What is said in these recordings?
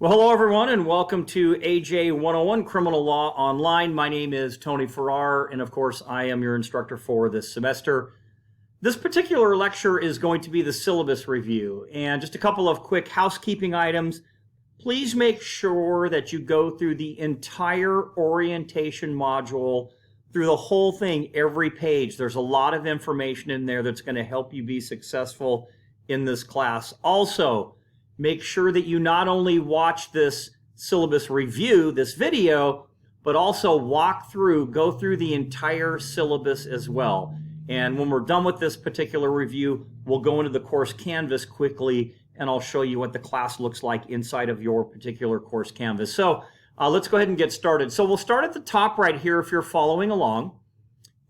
Well, hello everyone, and welcome to AJ101 Criminal Law Online. My name is Tony Farrar, and of course, I am your instructor for this semester. This particular lecture is going to be the syllabus review, and just a couple of quick housekeeping items. Please make sure that you go through the entire orientation module, through the whole thing, every page. There's a lot of information in there that's going to help you be successful in this class. Also, make sure that you not only watch this syllabus review, this video, but also go through the entire syllabus as well. And when we're done with this particular review, we'll go into the course canvas quickly, and I'll show you what the class looks like inside of your particular course canvas. So let's go ahead and get started. So we'll start at the top right here if you're following along.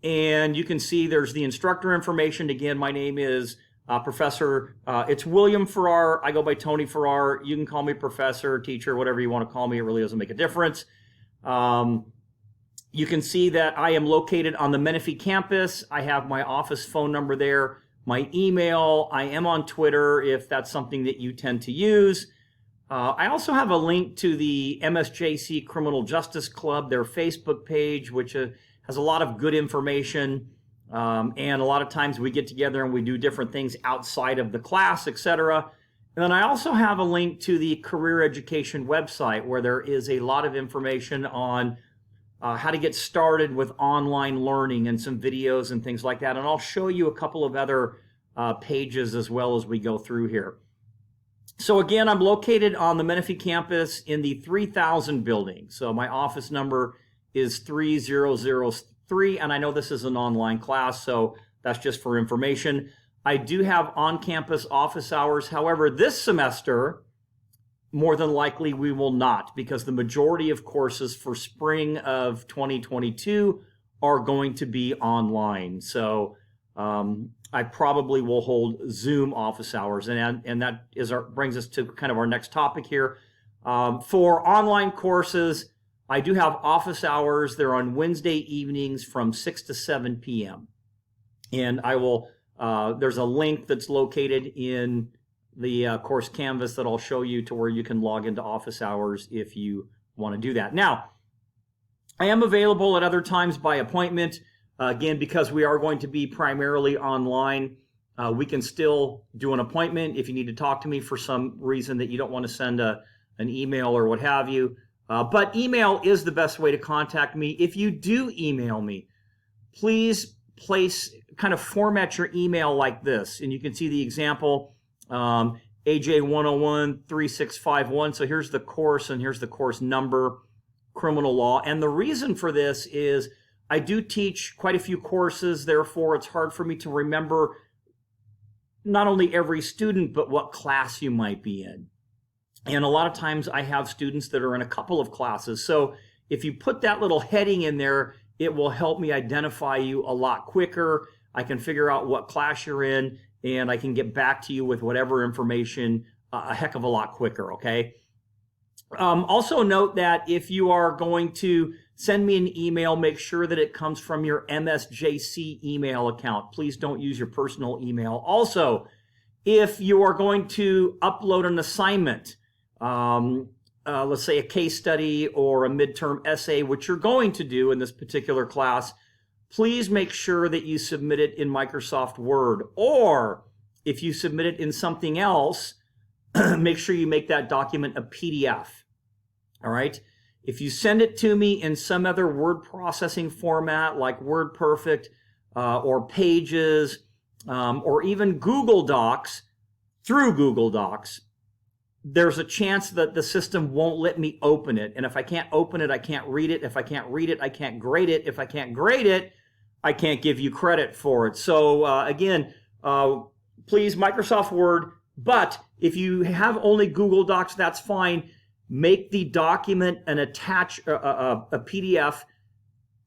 And you can see there's the instructor information. Again, my name is Professor, it's William Farrar. I go by Tony Farrar. You can call me professor, teacher, whatever you want to call me. It really doesn't make a difference. You can see that I am located on the Menifee campus. I have my office phone number there, my email. I am on Twitter if that's something that you tend to use. I also have a link to the MSJC Criminal Justice Club, their Facebook page, which has a lot of good information. And a lot of times we get together and we do different things outside of the class, etc. And then I also have a link to the career education website where there is a lot of information on how to get started with online learning and some videos and things like that. And I'll show you a couple of other pages as well as we go through here. So again, I'm located on the Menifee campus in the 3000 building. So my office number is 3003, and I know this is an online class, so that's just for information. I do have on-campus office hours. However, this semester, more than likely we will not, because the majority of courses for spring of 2022 are going to be online. So I probably will hold Zoom office hours, and that brings us to kind of our next topic here. For online courses, I do have office hours. They're on Wednesday evenings from 6 to 7 p.m. And I will, there's a link that's located in the course canvas that I'll show you to where you can log into office hours if you want to do that. Now, I am available at other times by appointment. Again, because we are going to be primarily online, we can still do an appointment if you need to talk to me for some reason that you don't want to send an email or what have you. But email is the best way to contact me. If you do email me, please format your email like this. And you can see the example, AJ101 3651. So here's the course, and here's the course number, criminal law. And the reason for this is I do teach quite a few courses. Therefore, it's hard for me to remember not only every student, but what class you might be in. And a lot of times I have students that are in a couple of classes. So if you put that little heading in there, it will help me identify you a lot quicker. I can figure out what class you're in, and I can get back to you with whatever information a heck of a lot quicker, okay? Also note that if you are going to send me an email, make sure that it comes from your MSJC email account. Please don't use your personal email. Also, if you are going to upload an assignment, let's say a case study or a midterm essay, which you're going to do in this particular class, please make sure that you submit it in Microsoft Word. Or if you submit it in something else, make sure you make that document a PDF. All right? If you send it to me in some other word processing format like WordPerfect or Pages or even Google Docs, through Google Docs, there's a chance that the system won't let me open it. And if I can't open it, I can't read it. If I can't read it, I can't grade it. If I can't grade it, I can't give you credit for it. So again, please, Microsoft Word. But if you have only Google Docs, that's fine. Make the document a PDF.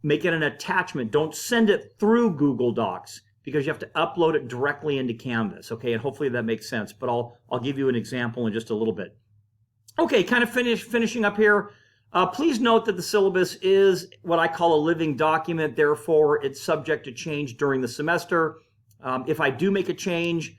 Make it an attachment. Don't send it through Google Docs, because you have to upload it directly into Canvas, okay? And hopefully that makes sense, but I'll give you an example in just a little bit. Okay, kind of finishing up here. Please note that the syllabus is what I call a living document. Therefore, it's subject to change during the semester. If I do make a change,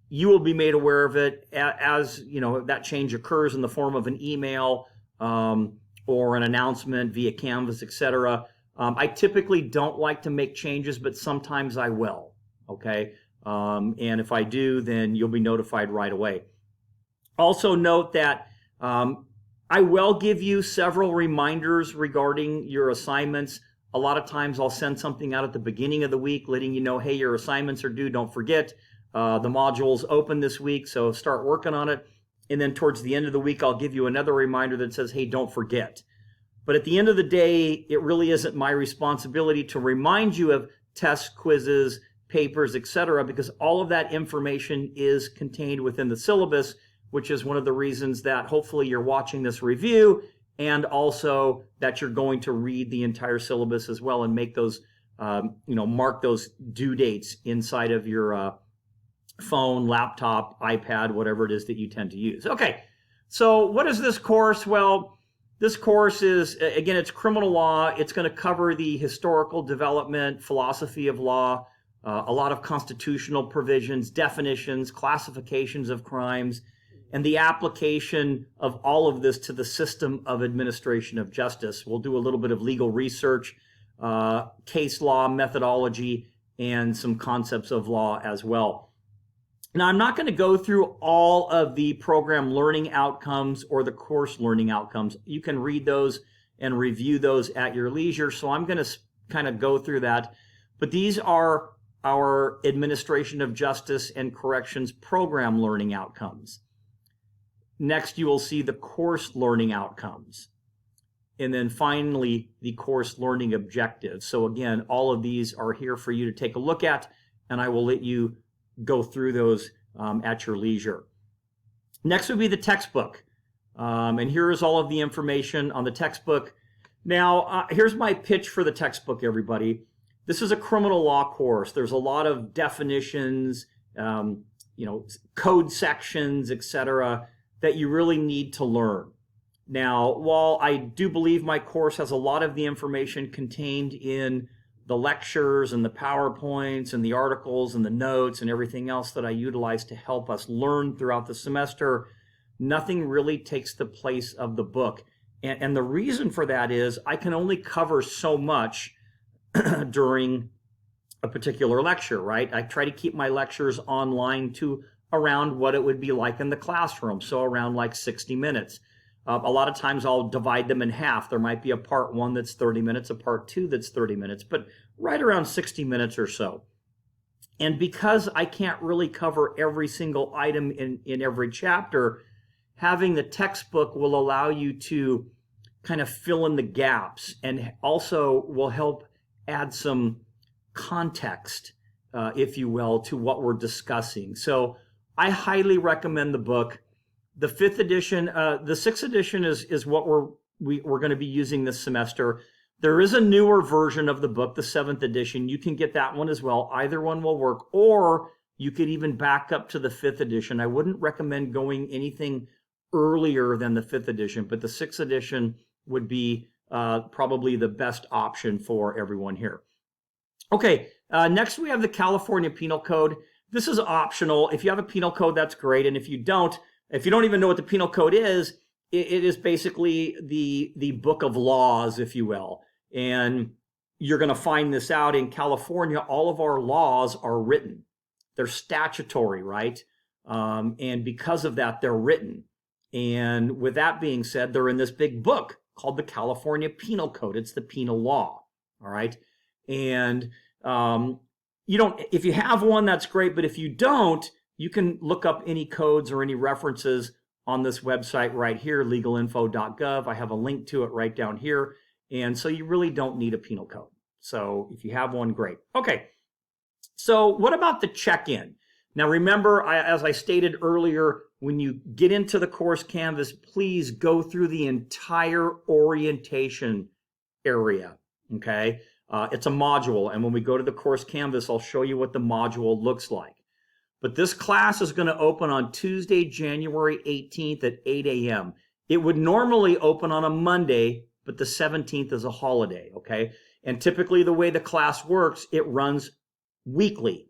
you will be made aware of it as that change occurs in the form of an email or an announcement via Canvas, etc. I typically don't like to make changes, but sometimes I will. Okay, and if I do, then you'll be notified right away. Also note that I will give you several reminders regarding your assignments. A lot of times I'll send something out at the beginning of the week letting you know, hey, your assignments are due, don't forget. The module's open this week, so start working on it. And then towards the end of the week, I'll give you another reminder that says, hey, don't forget. But at the end of the day, it really isn't my responsibility to remind you of tests, quizzes, papers, etc., because all of that information is contained within the syllabus, which is one of the reasons that hopefully you're watching this review, and also that you're going to read the entire syllabus as well and make those, mark those due dates inside of your phone, laptop, iPad, whatever it is that you tend to use. Okay, so what is this course? Well, this course is, again, it's criminal law. It's going to cover the historical development, philosophy of law, a lot of constitutional provisions, definitions, classifications of crimes, and the application of all of this to the system of administration of justice. We'll do a little bit of legal research, case law methodology, and some concepts of law as well. Now, I'm not going to go through all of the program learning outcomes or the course learning outcomes. You can read those and review those at your leisure, so I'm going to kind of go through that. But these are our Administration of Justice and Corrections program learning outcomes. Next, you will see the course learning outcomes. And then finally, the course learning objectives. So again, all of these are here for you to take a look at, and I will let you go through those at your leisure. Next would be the textbook. And here is all of the information on the textbook. Now, here's my pitch for the textbook, everybody. This is a criminal law course. There's a lot of definitions, code sections, etc., that you really need to learn. Now, while I do believe my course has a lot of the information contained in the lectures and the PowerPoints and the articles and the notes and everything else that I utilize to help us learn throughout the semester, nothing really takes the place of the book. And the reason for that is I can only cover so much during a particular lecture, right? I try to keep my lectures online to around what it would be like in the classroom, so around like 60 minutes. A lot of times I'll divide them in half. There might be a part 1 that's 30 minutes, a part 2 that's 30 minutes, but right around 60 minutes or so. And because I can't really cover every single item in every chapter, having the textbook will allow you to kind of fill in the gaps and also will help add some context, if you will, to what we're discussing. So I highly recommend the book. The 5th edition, the 6th edition is what we're going to be using this semester. There is a newer version of the book, the 7th edition. You can get that one as well. Either one will work, or you could even back up to the 5th edition. I wouldn't recommend going anything earlier than the 5th edition, but the 6th edition would be probably the best option for everyone here. Okay, next we have the California Penal Code. This is optional. If you have a penal code, that's great. And if you don't even know what the penal code is, it is basically the book of laws, if you will. And you're going to find this out in California. All of our laws are written. They're statutory, right? And because of that, they're written. And with that being said, they're in this big book called the California Penal Code. It's the penal law, all right? And if you have one, that's great. But if you don't, you can look up any codes or any references on this website right here, legalinfo.gov. I have a link to it right down here. And so you really don't need a penal code. So if you have one, great. Okay, so what about the check-in? Now remember, as I stated earlier, when you get into the course Canvas, please go through the entire orientation area, okay? It's a module, and when we go to the course Canvas, I'll show you what the module looks like. But this class is going to open on Tuesday, January 18th at 8 a.m. It would normally open on a Monday, but the 17th is a holiday, okay? And typically the way the class works, it runs weekly.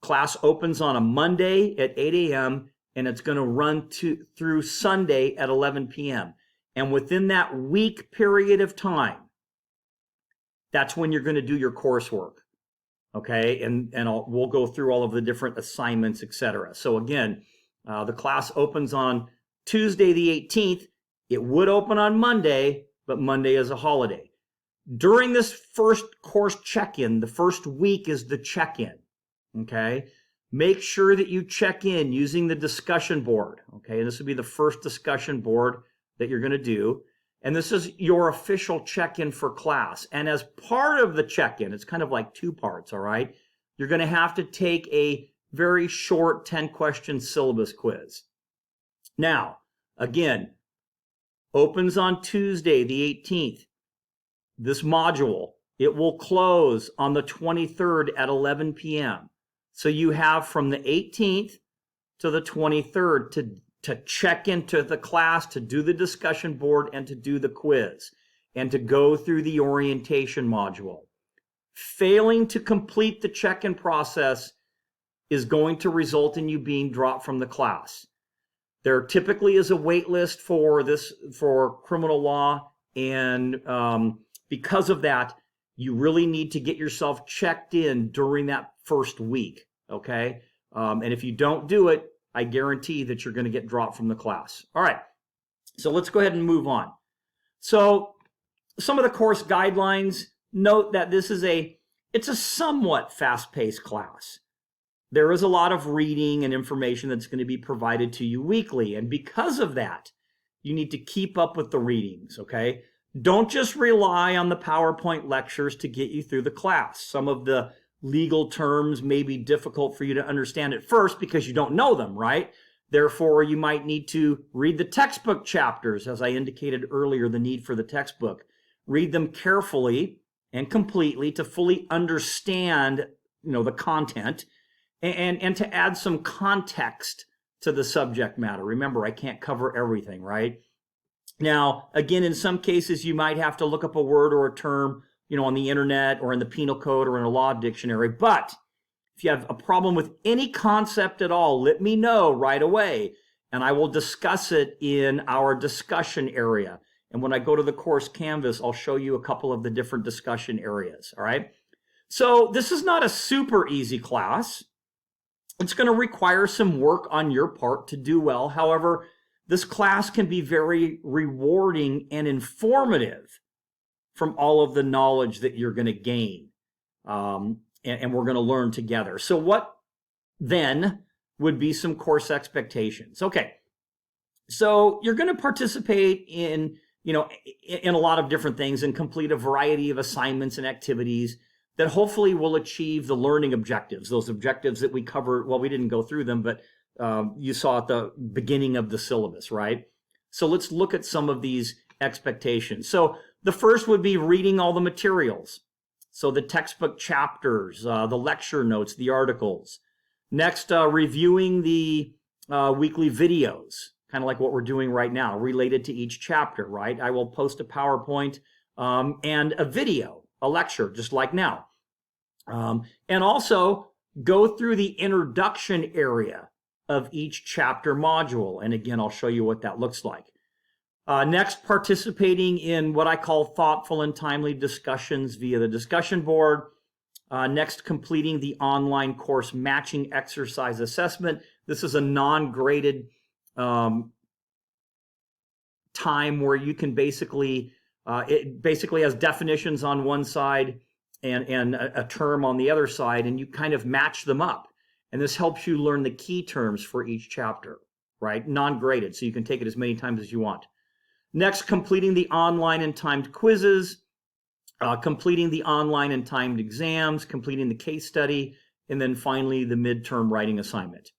Class opens on a Monday at 8 a.m. and it's going to run through Sunday at 11 p.m. And within that week period of time, that's when you're going to do your coursework. Okay, and we'll go through all of the different assignments, etc. So again, the class opens on Tuesday the 18th. It would open on Monday, but Monday is a holiday. During this first course check-in, the first week is the check-in. Okay, make sure that you check in using the discussion board. Okay, and this will be the first discussion board that you're going to do. And this is your official check-in for class. And as part of the check-in, it's kind of like two parts, all right? You're going to have to take a very short 10-question syllabus quiz. Now, again, opens on Tuesday, the 18th. This module, it will close on the 23rd at 11 p.m. So you have from the 18th to the 23rd to check into the class, to do the discussion board, and to do the quiz, and to go through the orientation module. Failing to complete the check-in process is going to result in you being dropped from the class. There typically is a wait list for criminal law, and because of that, you really need to get yourself checked in during that first week, okay? And if you don't do it, I guarantee that you're going to get dropped from the class. All right, so let's go ahead and move on. So some of the course guidelines, note that this is it's a somewhat fast-paced class. There is a lot of reading and information that's going to be provided to you weekly, and because of that, you need to keep up with the readings, okay? Don't just rely on the PowerPoint lectures to get you through the class. Some of the legal terms may be difficult for you to understand at first because you don't know them, right? Therefore, you might need to read the textbook chapters, as I indicated earlier, the need for the textbook. Read them carefully and completely to fully understand, the content and to add some context to the subject matter. Remember, I can't cover everything, right? Now, again, in some cases, you might have to look up a word or a term on the internet or in the penal code or in a law dictionary. But if you have a problem with any concept at all, let me know right away, and I will discuss it in our discussion area. And when I go to the course canvas, I'll show you a couple of the different discussion areas, all right? So this is not a super easy class. It's going to require some work on your part to do well. However, this class can be very rewarding and informative from all of the knowledge that you're going to gain, and we're going to learn together. So what then would be some course expectations? Okay, so you're going to participate in a lot of different things and complete a variety of assignments and activities that hopefully will achieve the learning objectives, those objectives that we covered. Well, we didn't go through them, but you saw at the beginning of the syllabus, right? So let's look at some of these expectations. So the first would be reading all the materials. So the textbook chapters, the lecture notes, the articles. Next, reviewing the weekly videos, kind of like what we're doing right now, related to each chapter, right? I will post a PowerPoint and a video, a lecture, just like now. And also go through the introduction area of each chapter module. And again, I'll show you what that looks like. Next, participating in what I call thoughtful and timely discussions via the discussion board. Next, completing the online course matching exercise assessment. This is a non-graded time where you can it basically has definitions on one side and a term on the other side, and you kind of match them up. And this helps you learn the key terms for each chapter, right? Non-graded, so you can take it as many times as you want. Next, completing the online and timed quizzes, completing the online and timed exams, completing the case study, and then finally the midterm writing assignment.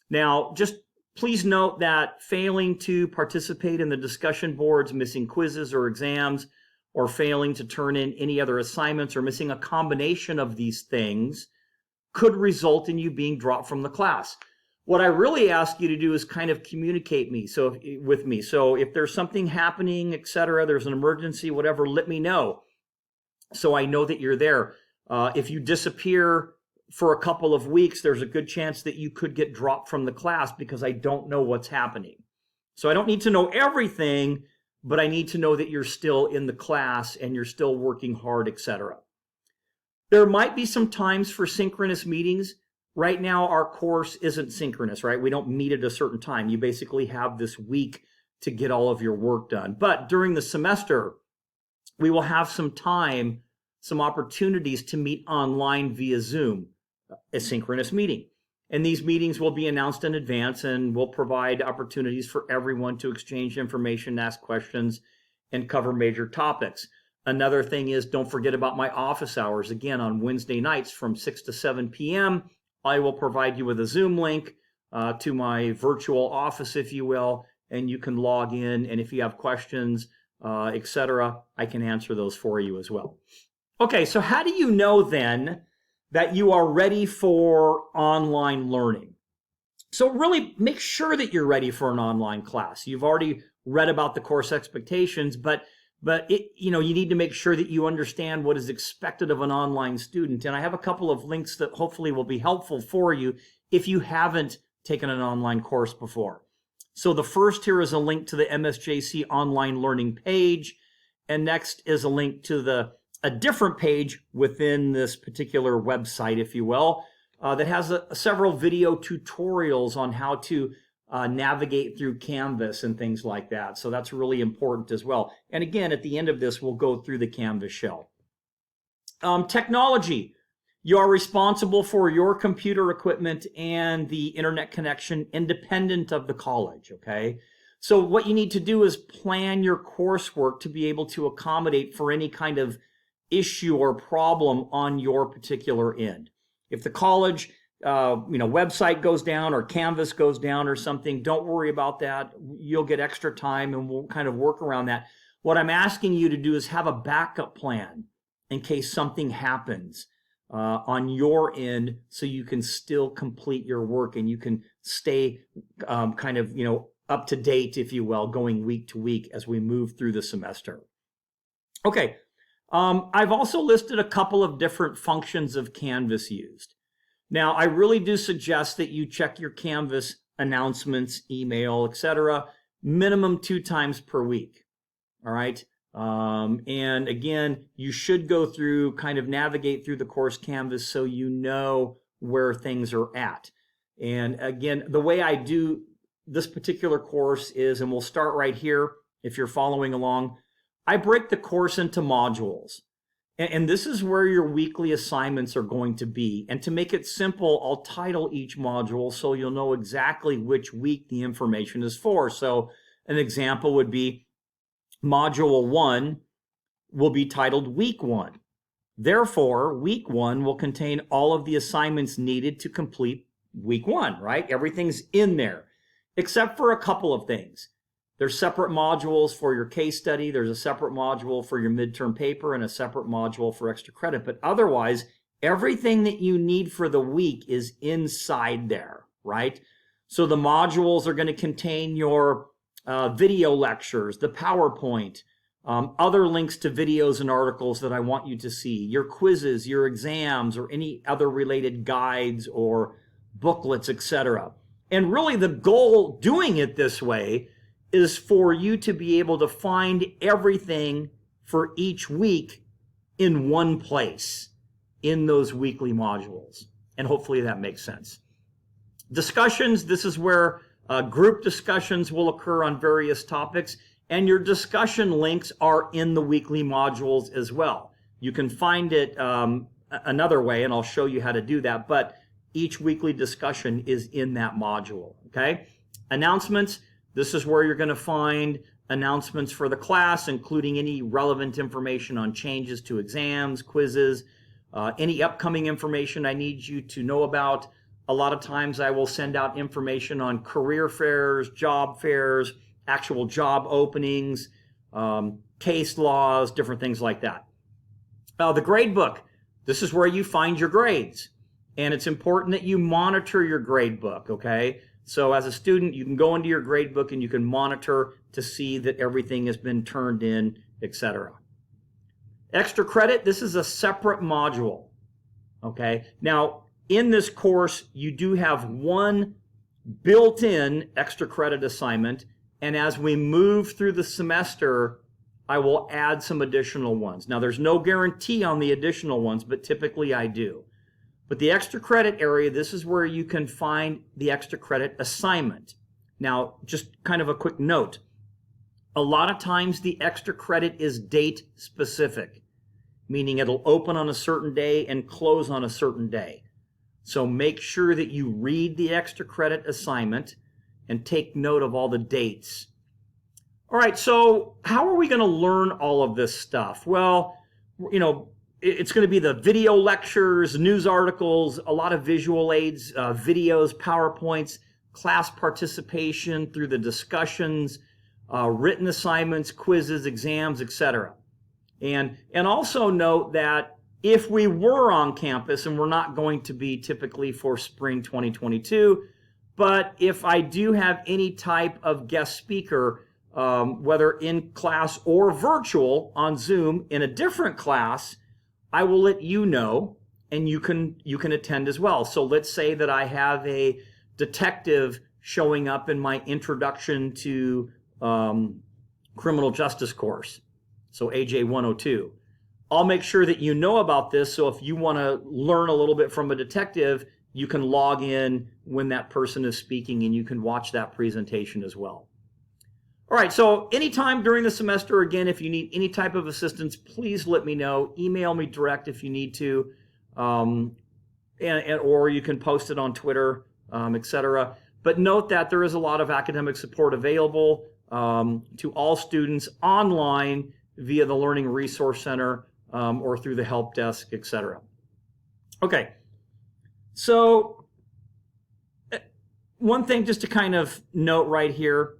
Now, just please note that failing to participate in the discussion boards, missing quizzes or exams, or failing to turn in any other assignments or missing a combination of these things could result in you being dropped from the class. What I really ask you to do is kind of communicate with me. So if there's something happening, etc., there's an emergency, whatever, let me know so I know that you're there. If you disappear for a couple of weeks, there's a good chance that you could get dropped from the class because I don't know what's happening. So I don't need to know everything, but I need to know that you're still in the class and you're still working hard, etc. There might be some times for synchronous meetings. Right now, our course isn't synchronous, right? We don't meet at a certain time. You basically have this week to get all of your work done. But during the semester, we will have some time, some opportunities to meet online via Zoom, a synchronous meeting. And these meetings will be announced in advance and will provide opportunities for everyone to exchange information, ask questions, and cover major topics. Another thing is, don't forget about my office hours. Again, on Wednesday nights from 6 to 7 p.m., I will provide you with a Zoom link to my virtual office, if you will, and you can log in. And if you have questions, etc., I can answer those for you as well. Okay, so how do you know then that you are ready for online learning? So really make sure that you're ready for an online class. You've already read about the course expectations, but you need to make sure that you understand what is expected of an online student. And I have a couple of links that hopefully will be helpful for you if you haven't taken an online course before. So the first here is a link to the MSJC online learning page. And next is a link to a different page within this particular website, if you will, that has several video tutorials on how to navigate through Canvas and things like that. So that's really important as well. And again, at the end of this, we'll go through the Canvas shell. Technology. You are responsible for your computer equipment and the internet connection independent of the college, okay? So what you need to do is plan your coursework to be able to accommodate for any kind of issue or problem on your particular end. If the college website goes down or Canvas goes down or something, don't worry about that. You'll get extra time and we'll kind of work around that. What I'm asking you to do is have a backup plan in case something happens on your end, so you can still complete your work and you can stay up to date, if you will, going week to week as we move through the semester. Okay, I've also listed a couple of different functions of Canvas used. Now, I really do suggest that you check your Canvas announcements, email, etc., minimum 2 times per week. All right. And again, you should go through, kind of navigate through the course Canvas so you know where things are at. And again, the way I do this particular course is, and we'll start right here if you're following along, I break the course into modules. And this is where your weekly assignments are going to be. And to make it simple, I'll title each module so you'll know exactly which week the information is for. So an example would be Module 1 will be titled Week 1. Therefore, Week 1 will contain all of the assignments needed to complete Week 1, right? Everything's in there, except for a couple of things. There's separate modules for your case study. There's a separate module for your midterm paper and a separate module for extra credit. But otherwise, everything that you need for the week is inside there, right? So the modules are going to contain your video lectures, the PowerPoint, other links to videos and articles that I want you to see, your quizzes, your exams, or any other related guides or booklets, etc. And really the goal doing it this way is for you to be able to find everything for each week in one place in those weekly modules. And hopefully that makes sense. Discussions, this is where group discussions will occur on various topics, and your discussion links are in the weekly modules as well. You can find it another way, and I'll show you how to do that, but each weekly discussion is in that module, okay? Announcements, this is where you're going to find announcements for the class, including any relevant information on changes to exams, quizzes, any upcoming information I need you to know about. A lot of times I will send out information on career fairs, job fairs, actual job openings, case laws, different things like that. The grade book, this is where you find your grades. And it's important that you monitor your grade book, okay? So as a student, you can go into your grade book and you can monitor to see that everything has been turned in, etc. Extra credit, this is a separate module, okay? Now, in this course, you do have one built-in extra credit assignment, and as we move through the semester, I will add some additional ones. Now, there's no guarantee on the additional ones, but typically I do. But the extra credit area, this is where you can find the extra credit assignment. Now, just kind of a quick note. A lot of times the extra credit is date specific, meaning it'll open on a certain day and close on a certain day. So make sure that you read the extra credit assignment and take note of all the dates. All right, so how are we going to learn all of this stuff? Well, it's going to be the video lectures, news articles, a lot of visual aids, videos, PowerPoints, class participation through the discussions, written assignments, quizzes, exams, etc. And also note that if we were on campus, and we're not going to be typically for spring 2022, but if I do have any type of guest speaker, whether in class or virtual on Zoom in a different class, I will let you know, and you can attend as well. So let's say that I have a detective showing up in my introduction to criminal justice course, so AJ102. I'll make sure that you know about this, so if you want to learn a little bit from a detective, you can log in when that person is speaking and you can watch that presentation as well. All right, so anytime during the semester, again, if you need any type of assistance, please let me know. Email me direct if you need to, or you can post it on Twitter, etc. But note that there is a lot of academic support available to all students online via the Learning Resource Center or through the help desk, etc. Okay, so one thing just to kind of note right here,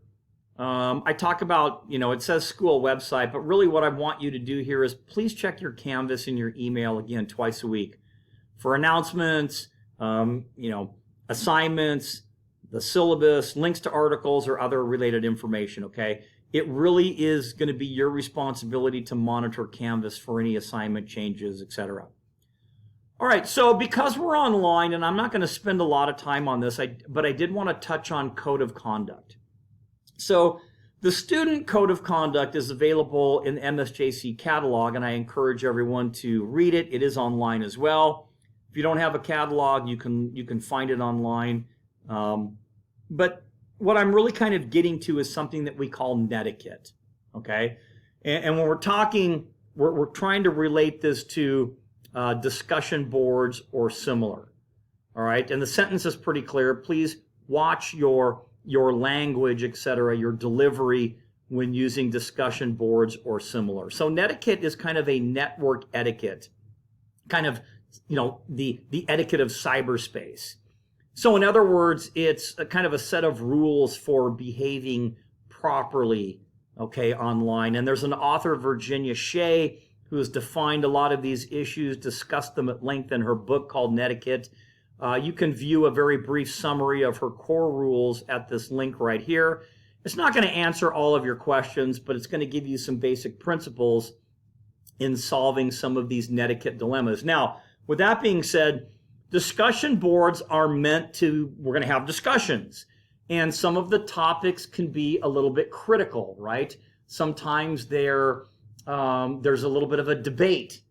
I talk about, it says school website, but really what I want you to do here is please check your Canvas and your email again twice a week for announcements, assignments, the syllabus, links to articles or other related information, okay? It really is going to be your responsibility to monitor Canvas for any assignment changes, etc. All right, so because we're online, and I'm not going to spend a lot of time on this, but I did want to touch on code of conduct. So the student code of conduct is available in the MSJC catalog, and I encourage everyone to read it. It is online as well. If you don't have a catalog, you can find it online. But what I'm really kind of getting to is something that we call netiquette, okay? And when we're talking, we're trying to relate this to discussion boards or similar, all right? And the sentence is pretty clear. Please watch your language, etc., your delivery when using discussion boards or similar. So netiquette is kind of a network etiquette, kind of, the etiquette of cyberspace. So in other words, it's a kind of a set of rules for behaving properly, okay, online. And there's an author, Virginia Shea, who has defined a lot of these issues, discussed them at length in her book called Netiquette. You can view a very brief summary of her core rules at this link right here. It's not going to answer all of your questions, but it's going to give you some basic principles in solving some of these netiquette dilemmas. Now, with that being said, discussion boards are meant to, we're going to have discussions, and some of the topics can be a little bit critical, right? Sometimes there's a little bit of a debate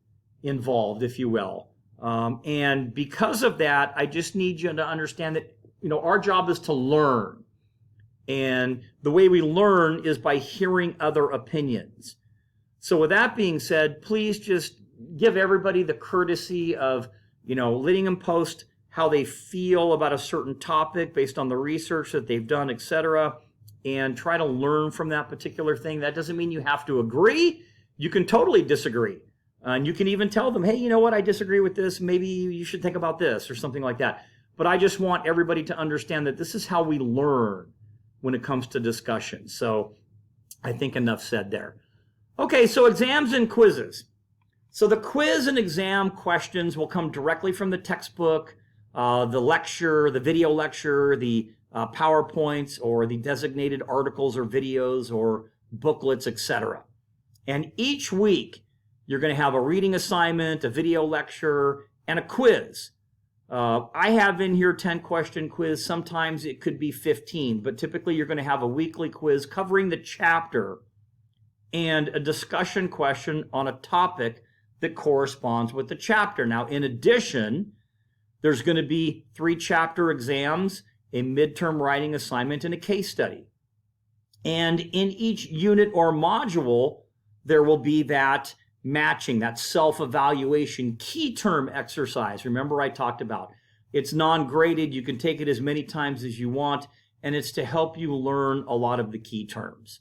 involved, if you will. And because of that, I just need you to understand that, our job is to learn. And the way we learn is by hearing other opinions. So with that being said, please just give everybody the courtesy of, letting them post how they feel about a certain topic based on the research that they've done, etc., and try to learn from that particular thing. That doesn't mean you have to agree. You can totally disagree. And you can even tell them, hey, you know what, I disagree with this. Maybe you should think about this or something like that. But I just want everybody to understand that this is how we learn when it comes to discussion. So I think enough said there. Okay, so exams and quizzes. So the quiz and exam questions will come directly from the textbook, the lecture, the video lecture, the PowerPoints, or the designated articles or videos or booklets, etc. And each week, you're going to have a reading assignment, a video lecture, and a quiz. I have in here 10-question quiz. Sometimes it could be 15, but typically you're going to have a weekly quiz covering the chapter and a discussion question on a topic that corresponds with the chapter. Now, in addition, there's going to be 3 chapter exams, a midterm writing assignment, and a case study. And in each unit or module, there will be that matching, that self-evaluation key term exercise. Remember I talked about it's non-graded. You can take it as many times as you want, and it's to help you learn a lot of the key terms.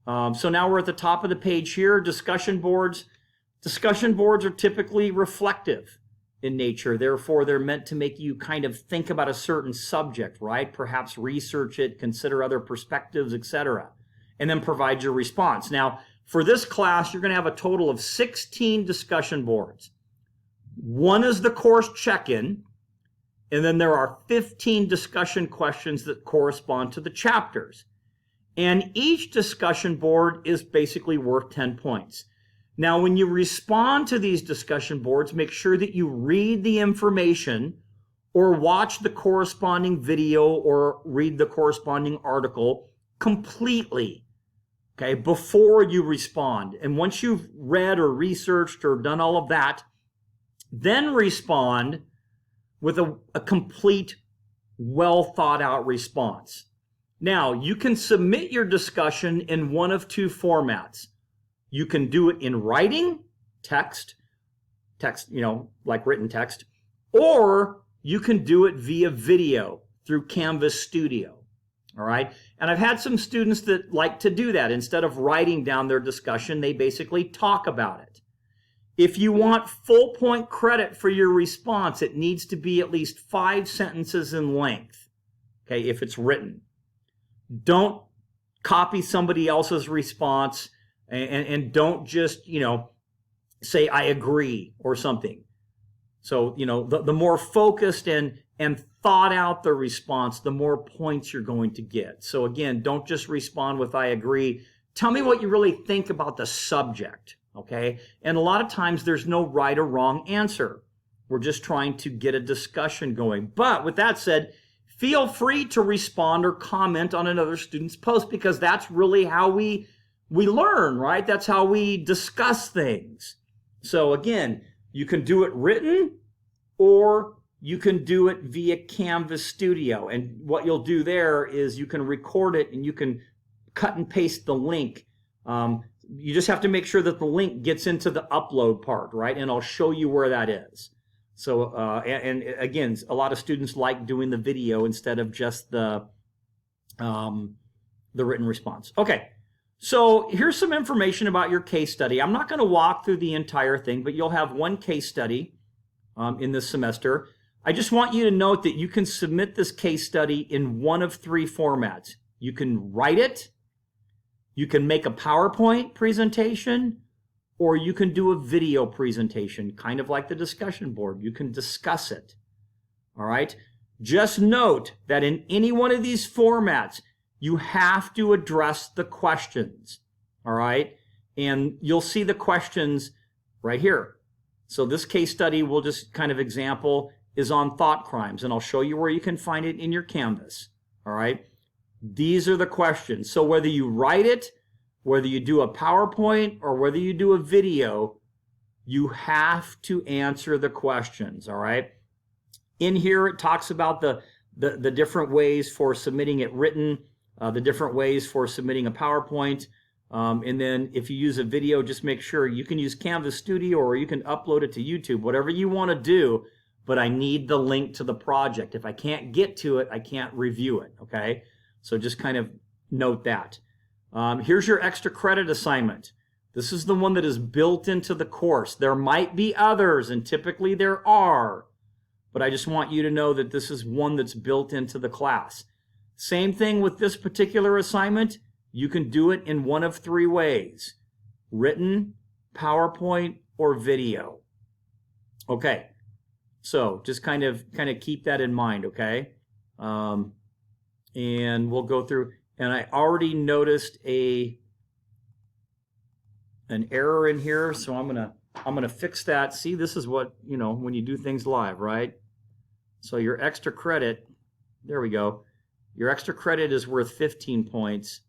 So now we're at the top of the page here, discussion boards. Discussion boards are typically reflective in nature. Therefore, they're meant to make you kind of think about a certain subject, right? Perhaps research it, consider other perspectives, etc., and then provide your response. Now, for this class, you're going to have a total of 16 discussion boards. One is the course check-in, and then there are 15 discussion questions that correspond to the chapters. And each discussion board is basically worth 10 points. Now, when you respond to these discussion boards, make sure that you read the information or watch the corresponding video or read the corresponding article completely, okay, before you respond. And once you've read or researched or done all of that, then respond with a complete, well thought out response. Now, you can submit your discussion in one of 2 formats. You can do it in writing, text, like written text, or you can do it via video through Canvas Studio, all right? And I've had some students that like to do that. Instead of writing down their discussion, they basically talk about it. If you want full point credit for your response, it needs to be at least 5 sentences in length, okay, if it's written. Don't copy somebody else's response. And don't just, say, I agree or something. So, the more focused and thought out the response, the more points you're going to get. So again, don't just respond with I agree. Tell me what you really think about the subject, okay? And a lot of times there's no right or wrong answer. We're just trying to get a discussion going. But with that said, feel free to respond or comment on another student's post, because that's really how we learn, right? That's how we discuss things. So again, you can do it written or you can do it via Canvas Studio. And what you'll do there is you can record it and you can cut and paste the link. You just have to make sure that the link gets into the upload part, right? And I'll show you where that is. So, and again, a lot of students like doing the video instead of just the written response. Okay. So here's some information about your case study. I'm not going to walk through the entire thing, but you'll have one case study in this semester. I just want you to note that you can submit this case study in one of 3 formats. You can write it, you can make a PowerPoint presentation, or you can do a video presentation, kind of like the discussion board. You can discuss it. All right? Just note that in any one of these formats, you have to address the questions, all right? And you'll see the questions right here. So this case study, we'll just kind of example, is on thought crimes, and I'll show you where you can find it in your Canvas, all right? These are the questions. So whether you write it, whether you do a PowerPoint, or whether you do a video, you have to answer the questions, all right? In here, it talks about the different ways for submitting it written, the different ways for submitting a PowerPoint. And then if you use a video, just make sure you can use Canvas Studio or you can upload it to YouTube, whatever you want to do, but I need the link to the project. If I can't get to it, I can't review it, okay? So just kind of note that. Here's your extra credit assignment. This is the one that is built into the course. There might be others, and typically there are, but I just want you to know that this is one that's built into the class. Same thing with this particular assignment. You can do it in one of 3 ways: written, PowerPoint, or video. Okay, so just kind of keep that in mind, okay? And we'll go through. And I already noticed an error in here, so I'm gonna fix that. See, this is what, when you do things live, right? So your extra credit, there we go. Your extra credit is worth 15 points.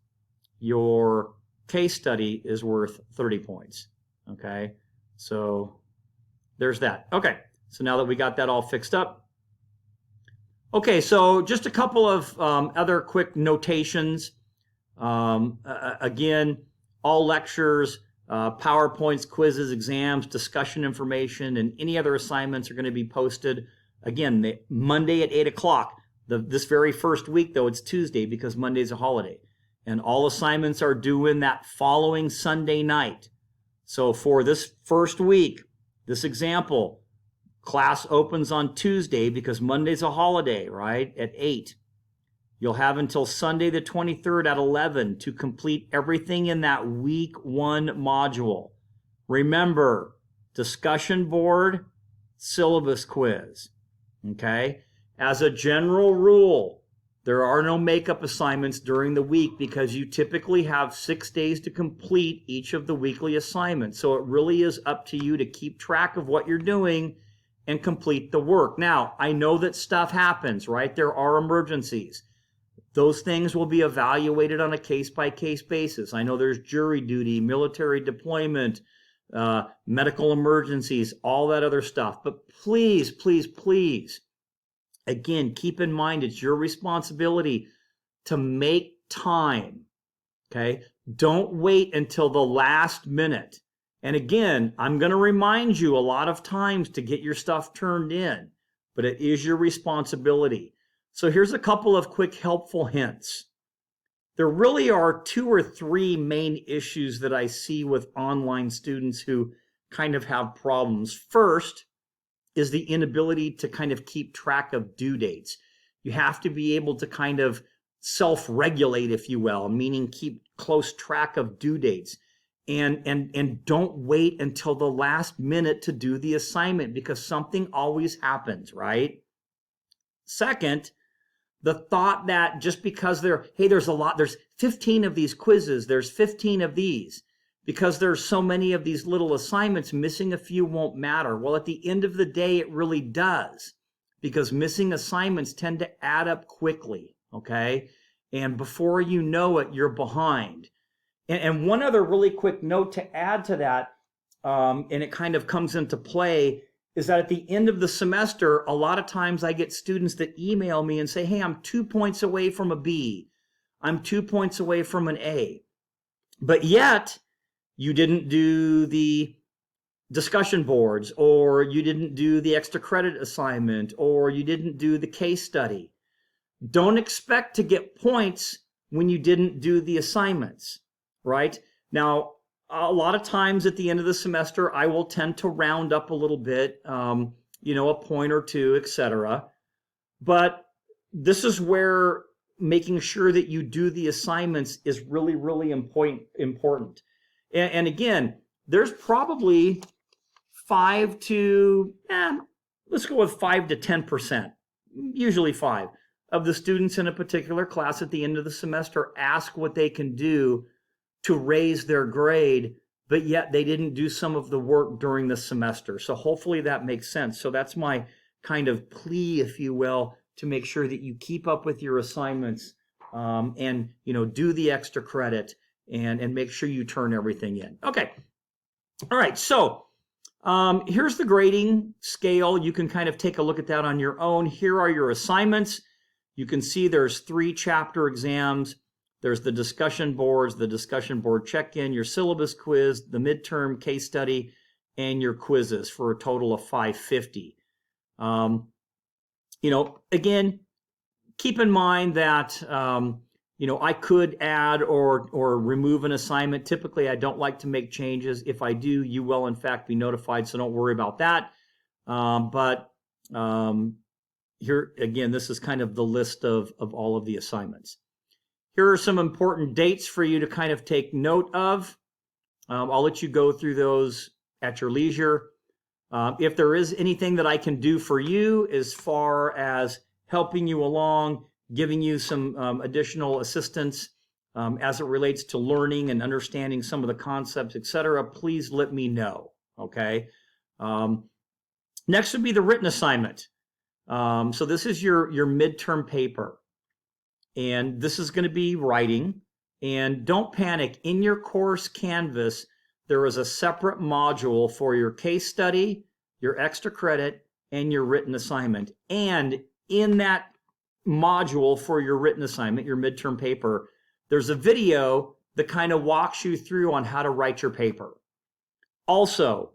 Your case study is worth 30 points. Okay, so there's that. Okay, so now that we got that all fixed up. Okay, so just a couple of other quick notations. Again, all lectures, PowerPoints, quizzes, exams, discussion information, and any other assignments are going to be posted. Again, Monday at 8 o'clock. This very first week, though, it's Tuesday because Monday's a holiday. And all assignments are due in that following Sunday night. So for this first week, this example, class opens on Tuesday because Monday's a holiday, right, at 8. You'll have until Sunday the 23rd at 11 to complete everything in that week 1 module. Remember, discussion board, syllabus quiz. Okay? As a general rule, there are no makeup assignments during the week because you typically have 6 days to complete each of the weekly assignments. So it really is up to you to keep track of what you're doing and complete the work. Now, I know that stuff happens, right? There are emergencies. Those things will be evaluated on a case-by-case basis. I know there's jury duty, military deployment, medical emergencies, all that other stuff. But please, please, please, again, keep in mind it's your responsibility to make time, okay? Don't wait until the last minute. And again, I'm going to remind you a lot of times to get your stuff turned in, but it is your responsibility. So here's a couple of quick helpful hints. There really are 2 or 3 main issues that I see with online students who kind of have problems. First is the inability to kind of keep track of due dates. You have to be able to kind of self-regulate, if you will, meaning keep close track of due dates. And don't wait until the last minute to do the assignment because something always happens, right? Second, the thought that just because there's 15 of these quizzes, there's 15 of these, because there's so many of these little assignments, missing a few won't matter. Well, at the end of the day, it really does, because missing assignments tend to add up quickly, okay? And before you know it, you're behind. And one other really quick note to add to that, and it kind of comes into play, is that at the end of the semester, a lot of times I get students that email me and say, hey, I'm 2 points away from a B. I'm 2 points away from an A. But yet, you didn't do the discussion boards, or you didn't do the extra credit assignment, or you didn't do the case study. Don't expect to get points when you didn't do the assignments, right? Now, a lot of times at the end of the semester, I will tend to round up a little bit, a point or 2, etc. But this is where making sure that you do the assignments is really, really important. And again, there's probably 5 to 10%, usually 5, of the students in a particular class at the end of the semester ask what they can do to raise their grade, but yet they didn't do some of the work during the semester. So hopefully that makes sense. So that's my kind of plea, if you will, to make sure that you keep up with your assignments and do the extra credit and make sure you turn everything in. Okay. All right. So here's the grading scale. You can kind of take a look at that on your own. Here are your assignments. You can see there's 3 chapter exams. There's the discussion boards, the discussion board check-in, your syllabus quiz, the midterm case study, and your quizzes for a total of 550. Again, keep in mind that, I could add or remove an assignment. Typically, I don't like to make changes. If I do, you will, in fact, be notified, so don't worry about that. Here, again, this is kind of the list of all of the assignments. Here are some important dates for you to kind of take note of. I'll let you go through those at your leisure. If there is anything that I can do for you as far as helping you along, giving you some additional assistance as it relates to learning and understanding some of the concepts, etc., please let me know, okay? Next would be the written assignment. So this is your midterm paper. And this is going to be writing. And don't panic. In your course Canvas, there is a separate module for your case study, your extra credit, and your written assignment. And in that module for your written assignment, your midterm paper, there's a video that kind of walks you through on how to write your paper. Also,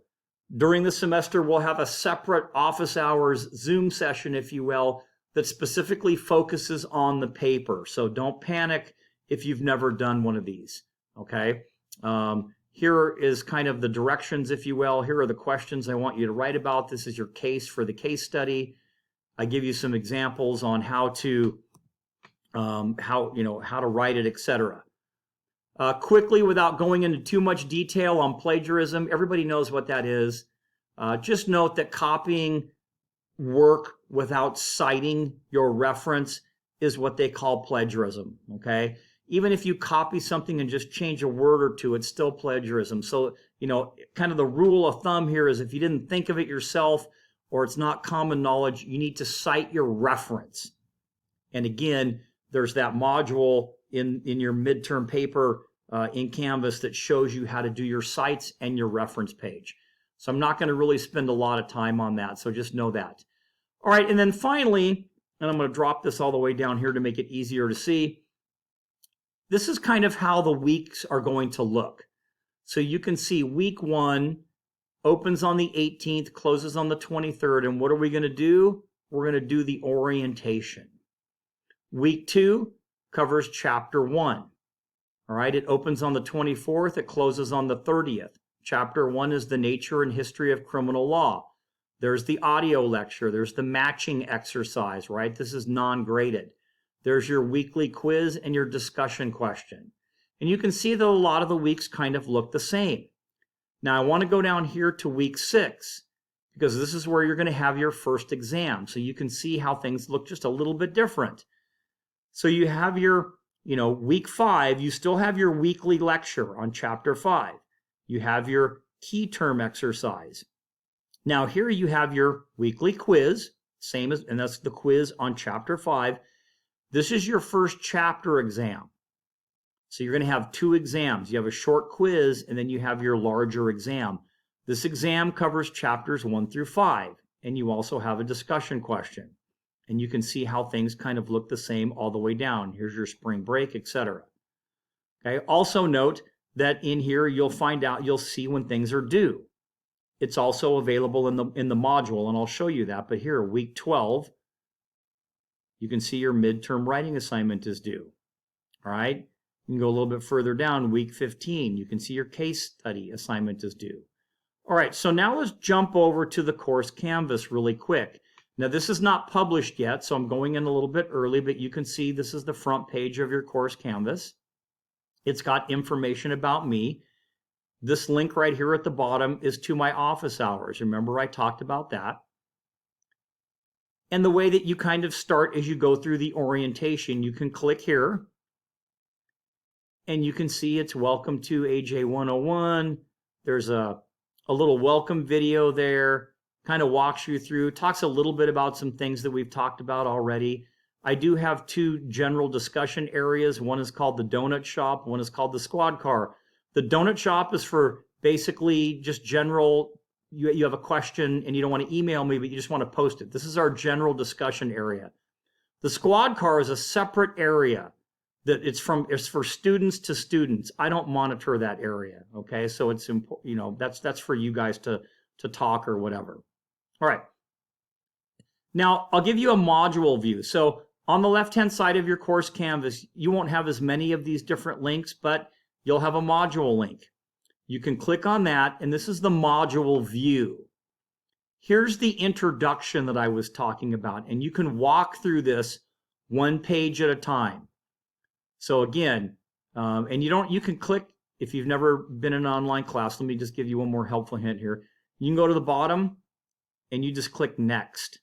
during the semester, we'll have a separate office hours Zoom session, if you will, that specifically focuses on the paper. So don't panic if you've never done one of these, okay? Here is kind of the directions, if you will. Here are the questions I want you to write about. This is your case for the case study. I give you some examples on how to write it, etc. Quickly, without going into too much detail on plagiarism, everybody knows what that is. Just note that copying work without citing your reference is what they call plagiarism, okay? Even if you copy something and just change a word or two, it's still plagiarism. So, kind of the rule of thumb here is if you didn't think of it yourself or it's not common knowledge, you need to cite your reference. And again, there's that module in your midterm paper in Canvas that shows you how to do your cites and your reference page. So I'm not going to really spend a lot of time on that, so just know that. All right, and then finally, and I'm going to drop this all the way down here to make it easier to see, this is kind of how the weeks are going to look. So you can see week 1 opens on the 18th, closes on the 23rd, and what are we going to do? We're going to do the orientation. Week 2 covers chapter 1. All right, it opens on the 24th, it closes on the 30th. Chapter 1 is the nature and history of criminal law. There's the audio lecture, there's the matching exercise, right? This is non-graded. There's your weekly quiz and your discussion question. And you can see that a lot of the weeks kind of look the same. Now I want to go down here to week 6 because this is where you're going to have your first exam. So you can see how things look just a little bit different. So you have your, week 5, you still have your weekly lecture on chapter 5. You have your key term exercise. Now here you have your weekly quiz, and that's the quiz on chapter 5. This is your first chapter exam. So you're going to have 2 exams. You have a short quiz and then you have your larger exam. This exam covers chapters 1 through 5, and you also have a discussion question. And you can see how things kind of look the same all the way down. Here's your spring break, etc. Okay. Also note that in here you'll see when things are due. It's also available in the module, and I'll show you that. But here, week 12, you can see your midterm writing assignment is due. All right. You can go a little bit further down, week 15. You can see your case study assignment is due. All right, so now let's jump over to the course Canvas really quick. Now this is not published yet, so I'm going in a little bit early, but you can see this is the front page of your course Canvas. It's got information about me. This link right here at the bottom is to my office hours. Remember I talked about that. And the way that you kind of start as you go through the orientation, you can click here and you can see it's welcome to AJ101. There's a little welcome video there, kind of walks you through, talks a little bit about some things that we've talked about already. I do have 2 general discussion areas. One is called the donut shop, one is called the squad car. The donut shop is for basically just general, you have a question and you don't want to email me, but you just want to post it. This is our general discussion area. The squad car is a separate area that it's for students to students. I don't monitor that area, okay? So it's important, that's for you guys to talk or whatever. All right. Now, I'll give you a module view. So on the left-hand side of your course Canvas, you won't have as many of these different links, but you'll have a module link. You can click on that, and this is the module view. Here's the introduction that I was talking about, and you can walk through this 1 page at a time. So again, and you can click, if you've never been in an online class, let me just give you one more helpful hint here. You can go to the bottom and you just click next.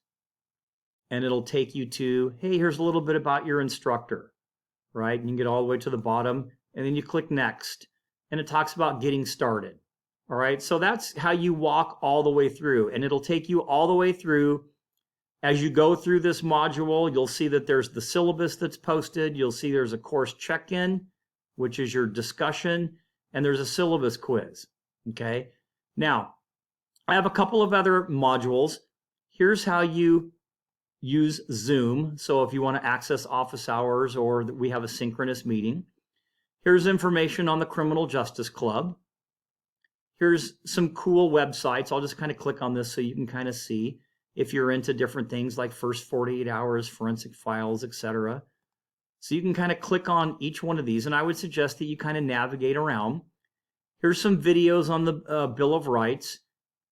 And it'll take you to, hey, here's a little bit about your instructor, right? And you can get all the way to the bottom and then you click next. And it talks about getting started. All right, so that's how you walk all the way through. And it'll take you all the way through As you go through this module, you'll see that there's the syllabus that's posted. You'll see there's a course check-in, which is your discussion, and there's a syllabus quiz, okay? Now, I have a couple of other modules. Here's how you use Zoom. So if you want to access office hours or we have a synchronous meeting. Here's information on the Criminal Justice Club. Here's some cool websites. I'll just kind of click on this so you can kind of see if you're into different things like First 48 Hours, Forensic Files, etc. So you can kind of click on each one of these, and I would suggest that you kind of navigate around. Here's some videos on the Bill of Rights,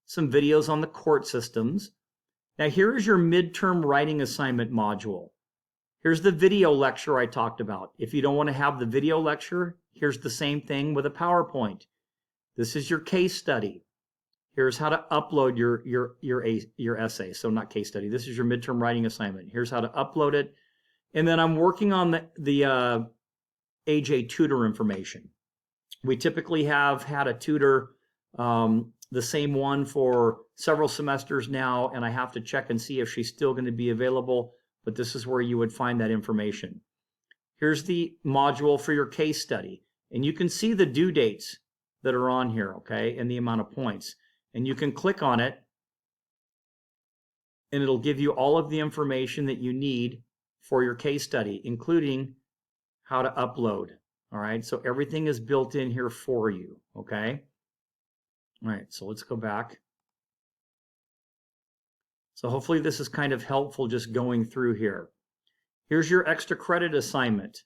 some videos on the court systems. Now here is your midterm writing assignment module. Here's the video lecture I talked about. If you don't want to have the video lecture, here's the same thing with a PowerPoint. This is your case study. Here's how to upload your essay. So not case study. This is your midterm writing assignment. Here's how to upload it. And then I'm working on the AJ tutor information. We typically have had a tutor, the same one for several semesters now, and I have to check and see if she's still going to be available, but this is where you would find that information. Here's the module for your case study, and you can see the due dates that are on here, okay, and the amount of points. And you can click on it, and it'll give you all of the information that you need for your case study, including how to upload. All right, so everything is built in here for you, okay? All right, so let's go back. So hopefully this is kind of helpful just going through here. Here's your extra credit assignment,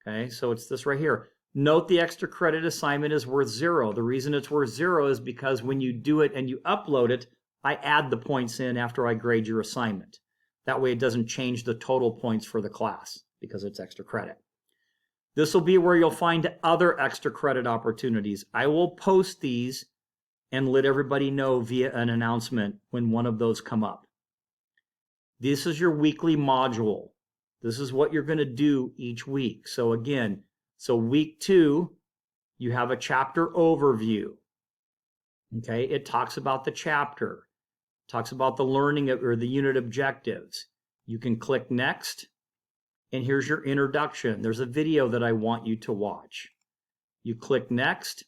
okay? So it's this right here. Note the extra credit assignment is worth 0. The reason it's worth 0 is because when you do it and you upload it, I add the points in after I grade your assignment. That way it doesn't change the total points for the class because it's extra credit. This will be where you'll find other extra credit opportunities. I will post these and let everybody know via an announcement when one of those come up. This is your weekly module. This is what you're going to do each week. So again, week 2, you have a chapter overview. Okay, it talks about the chapter, talks about the learning or the unit objectives. You can click next, and here's your introduction. There's a video that I want you to watch. You click next.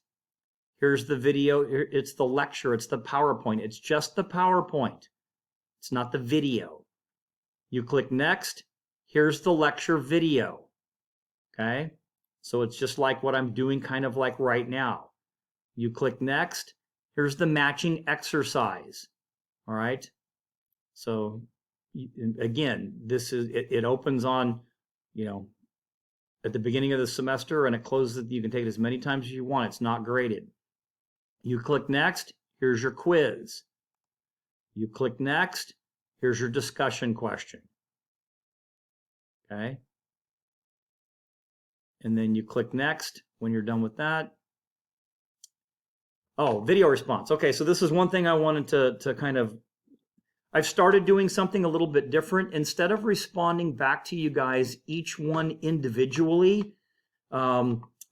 Here's the video. It's the lecture. It's the PowerPoint. It's just the PowerPoint. It's not the video. You click next. Here's the lecture video. Okay? So it's just like what I'm doing kind of like right now. You click next. Here's the matching exercise. All right? So again, this is it opens on, at the beginning of the semester, and it closes. You can take it as many times as you want. It's not graded. You click next, here's your quiz. You click next, here's your discussion question. Okay? And then you click next when you're done with that. Oh, video response. Okay, so this is one thing I wanted to kind of, I've started doing something a little bit different. Instead of responding back to you guys, each one individually,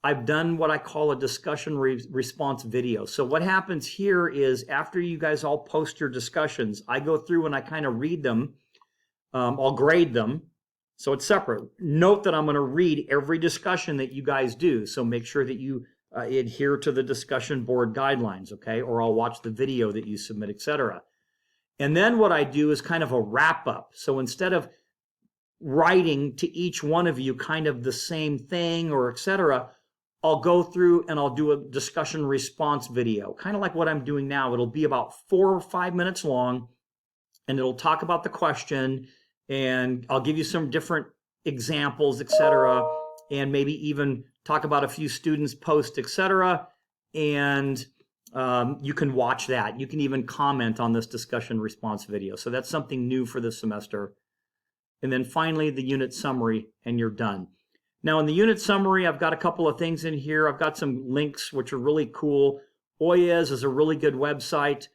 I've done what I call a discussion response video. So what happens here is after you guys all post your discussions, I go through and I kind of read them. I'll grade them. So it's separate. Note that I'm going to read every discussion that you guys do. So make sure that you adhere to the discussion board guidelines, okay? Or I'll watch the video that you submit, etc. And then what I do is kind of a wrap up. So instead of writing to each one of you kind of the same thing or etc., I'll go through and I'll do a discussion response video, kind of like what I'm doing now. It'll be about 4 or 5 minutes long, and it'll talk about the question, and I'll give you some different examples, etc., and maybe even talk about a few students' posts, etc., and you can watch that. You can even comment on this discussion response video. So that's something new for this semester. And then finally, the unit summary, and you're done. Now in the unit summary, I've got a couple of things in here. I've got some links which are really cool. OYES is a really good website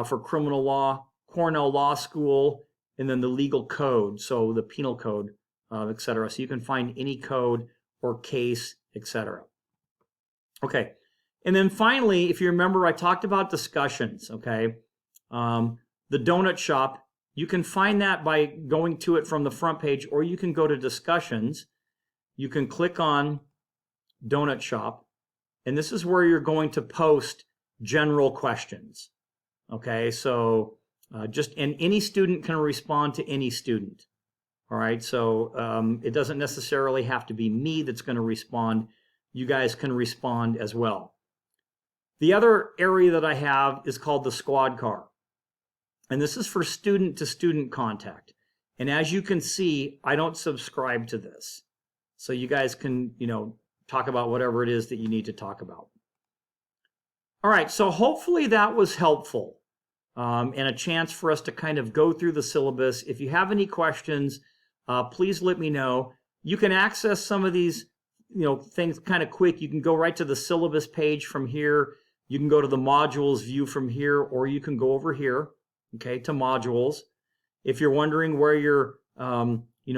for criminal law, Cornell Law School, and then the legal code, so the penal code, etc. So you can find any code or case, etc. Okay, and then finally, if you remember, I talked about discussions, okay? The donut shop You can find that by going to it from the front page, or you can go to discussions. You can click on Donut Shop, and this is where you're going to post general questions. Okay, so and any student can respond to any student. All right, so it doesn't necessarily have to be me that's going to respond. You guys can respond as well. The other area that I have is called the squad car. And this is for student-to-student contact. And as you can see, I don't subscribe to this. So you guys can, talk about whatever it is that you need to talk about. All right, so hopefully that was helpful and a chance for us to kind of go through the syllabus. If you have any questions, please let me know. You can access some of these, things kind of quick. You can go right to the syllabus page from here. You can go to the modules view from here, or you can go over here, okay, to modules. If you're wondering where your,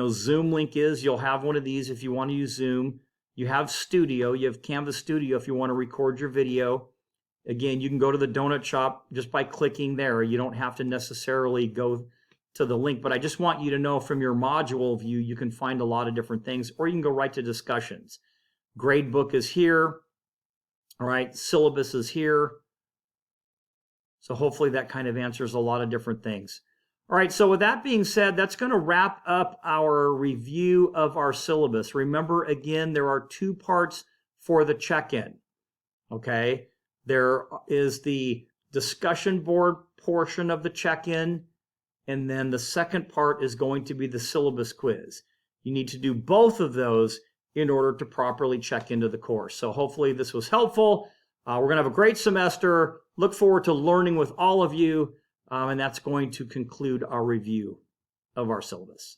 Zoom link is, you'll have one of these if you want to use Zoom. You have Studio. You have Canvas Studio if you want to record your video. Again, you can go to the Donut Shop just by clicking there. You don't have to necessarily go to the link, but I just want you to know from your module view, you can find a lot of different things, or you can go right to discussions. Gradebook is here. All right, syllabus is here. So hopefully that kind of answers a lot of different things. All right, so with that being said, that's going to wrap up our review of our syllabus. Remember, again, there are 2 parts for the check-in, okay? There is the discussion board portion of the check-in, and then the second part is going to be the syllabus quiz. You need to do both of those in order to properly check into the course. So hopefully this was helpful. We're going to have a great semester. Look forward to learning with all of you, and that's going to conclude our review of our syllabus.